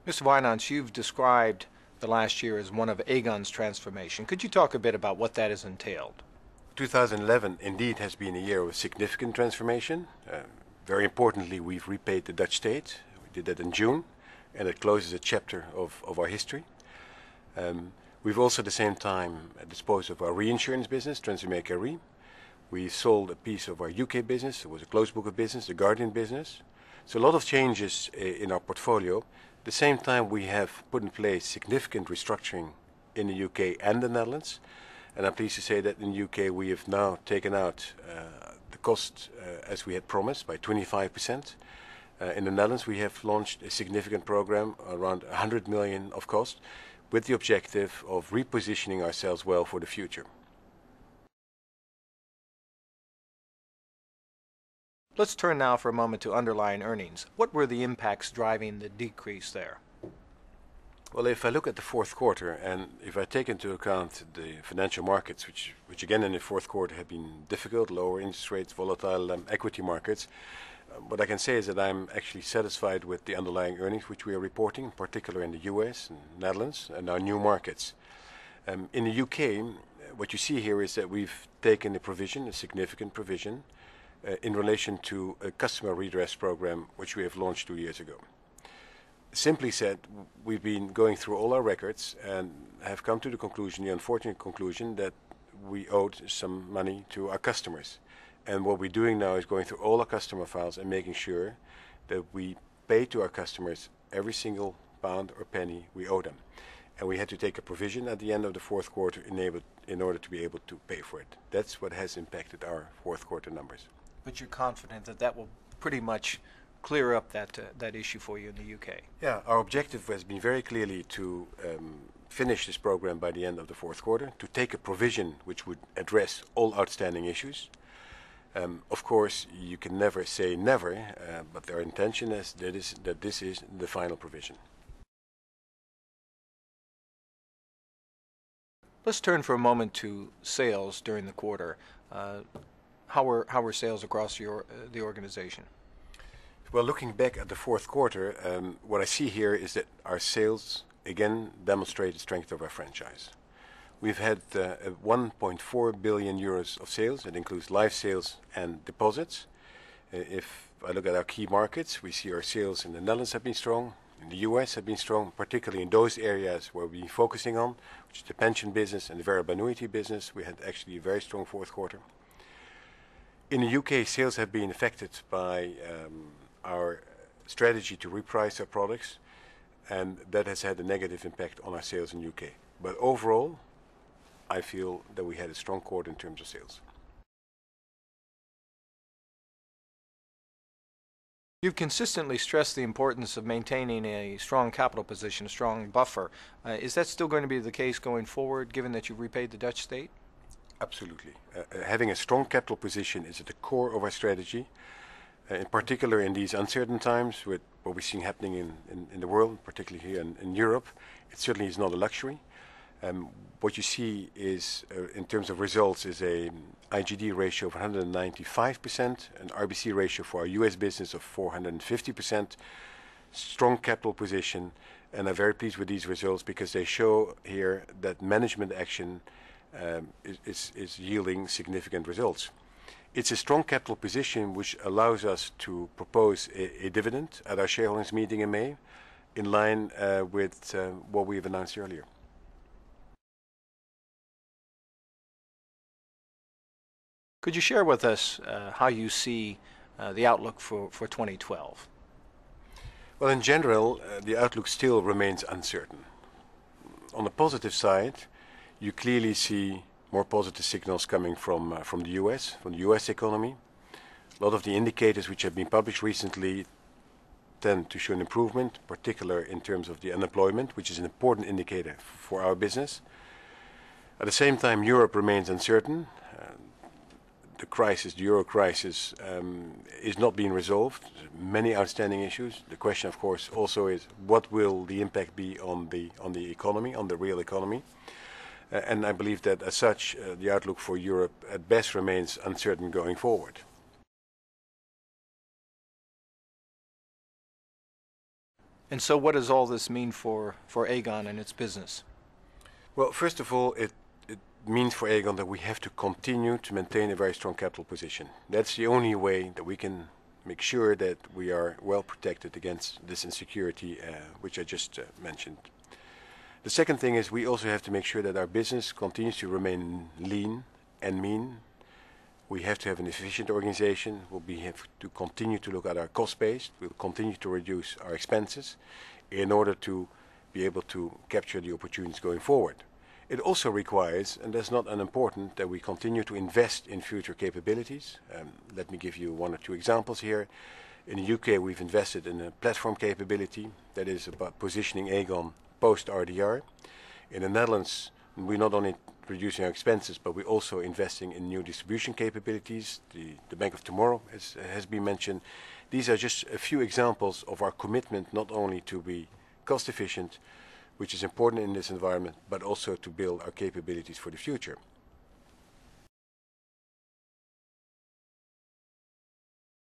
Mr. Wynaendts, you've described the last year as one of Aegon's transformation. Could you talk a bit about what that has entailed? 2011 indeed has been a year of significant transformation. Very importantly, we've repaid the Dutch state. We did that in June, and it closes a chapter of our history. We've also at the same time disposed of our reinsurance business, Transamerica Re. We sold a piece of our UK business. It was a closed book of business, the Guardian business. So a lot of changes in our portfolio. At the same time, we have put in place significant restructuring in the UK and the Netherlands. And I'm pleased to say that in the UK we have now taken out the cost as we had promised by 25%. In the Netherlands we have launched a significant program around 100 million of cost with the objective of repositioning ourselves well for the future. Let's turn now for a moment to underlying earnings. What were the impacts driving the decrease there? Well, if I look at the fourth quarter and if I take into account the financial markets, which again in the fourth quarter have been difficult, lower interest rates, volatile equity markets, what I can say is that I'm actually satisfied with the underlying earnings which we are reporting, in particular in the US and Netherlands and our new markets. In the UK, what you see here is that we've taken a provision, a significant provision, in relation to a customer redress program which we have launched 2 years ago. Simply said, we've been going through all our records and have come to the conclusion, the unfortunate conclusion, that we owed some money to our customers. And what we're doing now is going through all our customer files and making sure that we pay to our customers every single pound or penny we owe them. And we had to take a provision at the end of the fourth quarter in order to be able to pay for it. That's what has impacted our fourth quarter numbers. But you're confident that that will pretty much clear up that issue for you in the UK? Yeah, our objective has been very clearly to finish this program by the end of the fourth quarter, to take a provision which would address all outstanding issues. Of course, you can never say never, but our intention is that this is the final provision. Let's turn for a moment to sales during the quarter. How were sales across the organization? Well, looking back at the fourth quarter, what I see here is that our sales again demonstrate the strength of our franchise. We've had 1.4 billion euros of sales. That includes life sales and deposits. If I look at our key markets, we see our sales in the Netherlands have been strong, in the US have been strong, particularly in those areas where we've been focusing on, which is the pension business and the variable annuity business. We had actually a very strong fourth quarter. In the UK, sales have been affected by our strategy to reprice our products, and that has had a negative impact on our sales in the UK. But overall, I feel that we had a strong quarter in terms of sales. You've consistently stressed the importance of maintaining a strong capital position, a strong buffer. Is that still going to be the case going forward, given that you've repaid the Dutch state? Absolutely. Having a strong capital position is at the core of our strategy, in particular in these uncertain times with what we're seeing happening in the world, particularly here in Europe. It certainly is not a luxury. What you see is, in terms of results, is a IGD ratio of 195%, an RBC ratio for our US business of 450%, strong capital position, and I'm very pleased with these results because they show here that management action is yielding significant results. It's a strong capital position which allows us to propose a dividend at our shareholders meeting in May, in line with what we have announced earlier. Could you share with us how you see the outlook for 2012? Well, in general, the outlook still remains uncertain. On the positive side, you clearly see more positive signals coming from the US economy. A lot of the indicators which have been published recently tend to show an improvement, particularly in terms of the unemployment, which is an important indicator for our business. At the same time, Europe remains uncertain. The euro crisis, is not being resolved. Many outstanding issues. The question, of course, also is what will the impact be on the economy, on the real economy. And I believe that as such, the outlook for Europe at best remains uncertain going forward. And so what does all this mean for Aegon and its business? Well, first of all, it means for Aegon that we have to continue to maintain a very strong capital position. That's the only way that we can make sure that we are well protected against this insecurity, which I just mentioned. The second thing is we also have to make sure that our business continues to remain lean and mean. We have to have an efficient organization. We have to continue to look at our cost base. We'll continue to reduce our expenses in order to be able to capture the opportunities going forward. It also requires, and that's not unimportant, that we continue to invest in future capabilities. Let me give you one or two examples here. In the UK, we've invested in a platform capability that is about positioning Aegon post-RDR. In the Netherlands, we're not only reducing our expenses, but we're also investing in new distribution capabilities. The Bank of Tomorrow has been mentioned. These are just a few examples of our commitment not only to be cost efficient, which is important in this environment, but also to build our capabilities for the future.